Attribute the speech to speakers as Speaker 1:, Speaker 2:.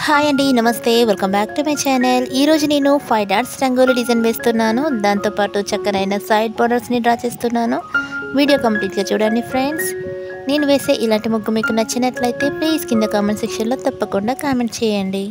Speaker 1: Hi అండి, నమస్తే, welcome back to my channel. ఈరోజు నేను 5 డాట్స్ రంగోలి డిజైన్ వేస్తున్నాను. దాంతోపాటు చక్కనైన సైడ్ బార్డర్స్ని డ్రా చేస్తున్నాను. వీడియో కంప్లీట్గా చూడండి ఫ్రెండ్స్. నేను వేసే ఇలాంటి ముగ్గు మీకు నచ్చినట్లయితే ప్లీజ్ కింద కామెంట్ సెక్షన్లో తప్పకుండా కామెంట్ చేయండి.